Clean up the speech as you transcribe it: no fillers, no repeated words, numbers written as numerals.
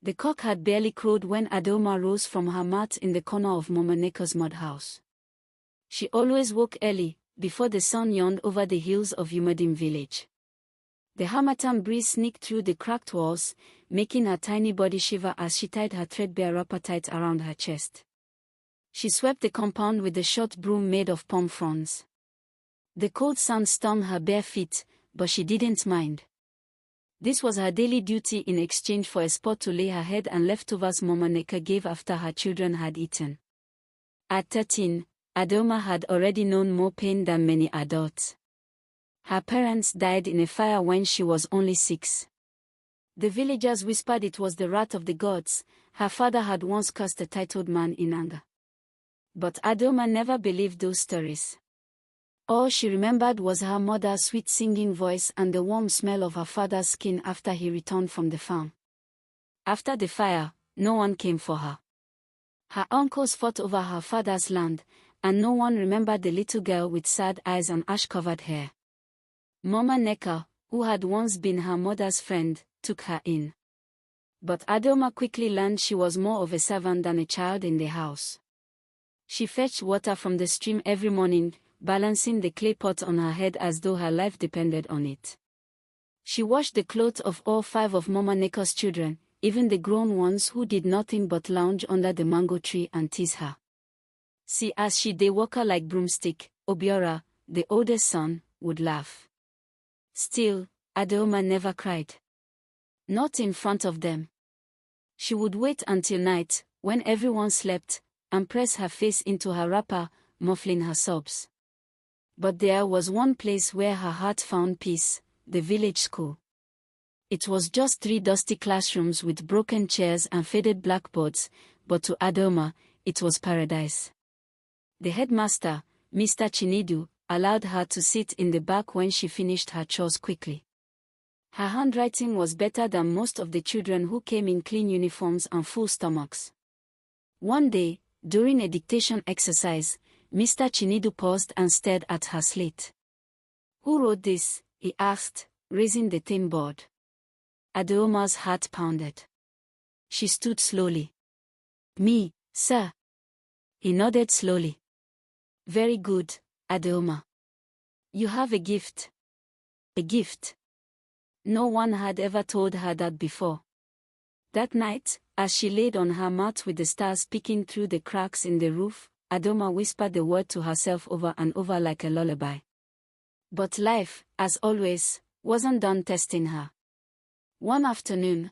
The cock had barely crowed when Adoma rose from her mat in the corner of Mama Neka's mud house. She always woke early, before the sun yawned over the hills of Yumadim village. The harmattan breeze sneaked through the cracked walls, making her tiny body shiver as she tied her threadbare wrapper tight around her chest. She swept the compound with the short broom made of palm fronds. The cold sand stung her bare feet, but she didn't mind. This was her daily duty in exchange for a spot to lay her head and leftovers Mama Neka gave after her children had eaten. At 13, Adoma had already known more pain than many adults. Her parents died in a fire when she was only 6. The villagers whispered it was the wrath of the gods. Her father had once cursed a titled man in anger. But Adoma never believed those stories. All she remembered was her mother's sweet singing voice and the warm smell of her father's skin after he returned from the farm. After the fire, no one came for her. Her uncles fought over her father's land, and no one remembered the little girl with sad eyes and ash-covered hair. Mama Neka, who had once been her mother's friend, took her in. But Adoma quickly learned she was more of a servant than a child in the house. She fetched water from the stream every morning, balancing the clay pot on her head as though her life depended on it. She washed the clothes of all 5 of Mama Neka's children, even the grown ones who did nothing but lounge under the mango tree and tease her. See, as she dey walk her like broomstick, Obiora, the oldest son, would laugh. Still, Adoma never cried. Not in front of them. She would wait until night, when everyone slept, and press her face into her wrapper, muffling her sobs. But there was one place where her heart found peace, the village school. It was just 3 dusty classrooms with broken chairs and faded blackboards, but to Adoma, it was paradise. The headmaster, Mr. Chinedu, allowed her to sit in the back when she finished her chores quickly. Her handwriting was better than most of the children who came in clean uniforms and full stomachs. One day, during a dictation exercise, Mr. Chinedu paused and stared at her slate. "Who wrote this?" he asked, raising the thin board. Adoma's heart pounded. She stood slowly. "Me, sir." He nodded slowly. "Very good, Adoma. You have a gift." A gift. No one had ever told her that before. That night, as she laid on her mat with the stars peeking through the cracks in the roof, Adoma whispered the word to herself over and over like a lullaby. But life, as always, wasn't done testing her. One afternoon,